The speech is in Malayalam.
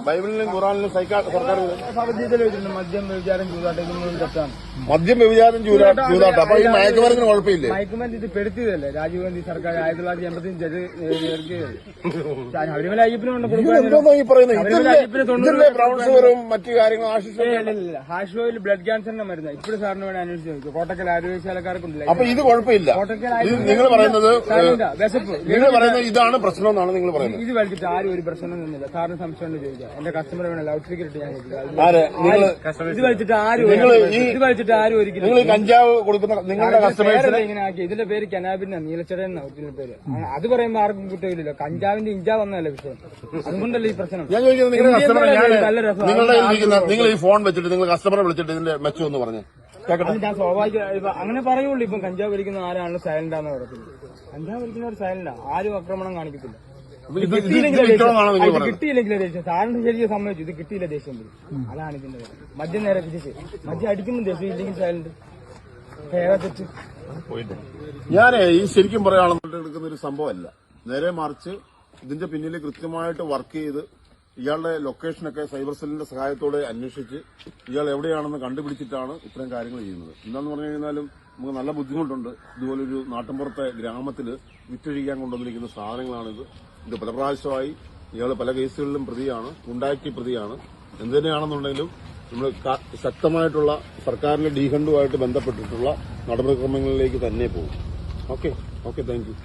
ബൈബിളിലും ഖുറാനിലും സർക്കാർ ഭഗവത്ഗീതയിൽ വെച്ചിട്ടുണ്ട് മദ്യം വ്യഭിചാരം ചൂതാട്ടം തെറ്റാണ്. മദ്യം വ്യഭിചാരം ചൂതാട്ടം. അപ്പൊ ഈ മയക്കുമരുന്നിന് കുഴപ്പമില്ലേ? മയക്കുമരുന്ന് ഇത് പെടുത്തിയതല്ലേ രാജീവ് ഗാന്ധി സർക്കാർ 1985 ശബരിമല അയ്യപ്പനുണ്ട് മറ്റു കാര്യങ്ങളും ഹാഷ് ഓയിൽ ബ്ലഡ് ക്യാൻസറിന്റെ മരുന്ന് ഇപ്പോഴും സാറിന് വേണ്ടി അന്വേഷിച്ച് നോക്കും. കോട്ടക്കൽ ആരോഗ്യശാലക്കാർക്കുണ്ടല്ലോ. അപ്പൊ ഇത് കുഴപ്പമില്ല. നിങ്ങൾ പറയുന്നത് ഇതാണ് പ്രശ്നം എന്നാണ് നിങ്ങൾ പറയുന്നത്. ഇത് വലിച്ചിട്ട് ആരും ഒരു പ്രശ്നം നിന്നില്ല. സാറിന് സംശയം ചോദിക്കാം. എന്റെ കസ്റ്റമർ വേണം ലൗഡ് സ്പീക്കർ ഇട്ട് ഞാൻ ഇത് വലിച്ചിട്ട് ആരും ഒരിക്കലും നിങ്ങൾ കഞ്ചാവ് കൊടുക്കുന്ന നിങ്ങളുടെ കസ്റ്റമേഴ്സിനെ ഇങ്ങനെ ആക്കി. ഇതിന്റെ പേര് കനാബിന്റെ നീലച്ചട എന്നാ പേര്. അത് പറയുമ്പോ ആർക്കും കുറ്റമില്ലല്ലോ. കഞ്ചാവിന്റെ ഇഞ്ചാ വന്നതല്ലേ വിഷയം. അതുകൊണ്ടല്ലേ ഈ പ്രശ്നം. ഞാൻ ചോദിക്കുന്നത് നിങ്ങൾ ഈ ഫോൺ വെച്ചിട്ട് നിങ്ങൾ കസ്റ്റമറെ വിളിച്ചിട്ട് ഇതിന്റെ മെച്ചം എന്ന് പറഞ്ഞു ഞാൻ സ്വാഭാവിക അങ്ങനെ പറയുള്ളൂ. ഇപ്പം കഞ്ചാവ് വലിക്കുന്ന ആരാണ് സൈലന്റാന്ന് പറയുന്നത്. കഞ്ചാവ് വലിക്കുന്നവർ സൈലന്റാ. ആരും ആക്രമണം കാണിക്കത്തില്ല. കിട്ടിയില്ലെങ്കിൽ ദേഷ്യം. സാറിന് ശരിക്കും സമ്മതിച്ചു. ഇത് കിട്ടിയില്ല ദേഷ്യം വരും. അതാണ് ഇതിന്റെ മദ്യം നേരെ തിരിച്ച് മദ്യം അടിക്കുമ്പോൾ ദേഷ്യം ഇല്ലെങ്കിൽ സൈലന്റ് തെറ്റ്. ഞാൻ ഈ ശരിക്കും പറയുകയാണെന്നുണ്ട് എടുക്കുന്ന ഒരു സംഭവമല്ല. നേരെ മറിച്ച് ഇതിന്റെ പിന്നിൽ കൃത്യമായിട്ട് വർക്ക് ചെയ്ത് ഇയാളുടെ ലൊക്കേഷനൊക്കെ സൈബർ സെല്ലിന്റെ സഹായത്തോടെ അന്വേഷിച്ച് ഇയാൾ എവിടെയാണെന്ന് കണ്ടുപിടിച്ചിട്ടാണ് ഇത്തരം കാര്യങ്ങൾ ചെയ്യുന്നത്. എന്താന്ന് പറഞ്ഞു കഴിഞ്ഞാലും നമുക്ക് നല്ല ബുദ്ധിമുട്ടുണ്ട്. ഇതുപോലൊരു നാട്ടിൻപുറത്തെ ഗ്രാമത്തിൽ വിറ്റഴിക്കാൻ കൊണ്ടുവന്നിരിക്കുന്ന സാധനങ്ങളാണിത്. ഇത് പല പ്രാവശ്യമായി ഇയാൾ പല കേസുകളിലും പ്രതിയാണ്, ഉണ്ടാക്കി പ്രതിയാണ്. എന്തുതന്നെയാണെന്നുണ്ടെങ്കിലും നമ്മൾ ശക്തമായിട്ടുള്ള സർക്കാരിന്റെ ഡീഹണ്ടുമായിട്ട് ബന്ധപ്പെട്ടിട്ടുള്ള നടപടിക്രമങ്ങളിലേക്ക് തന്നെ പോകും. Okay thank you.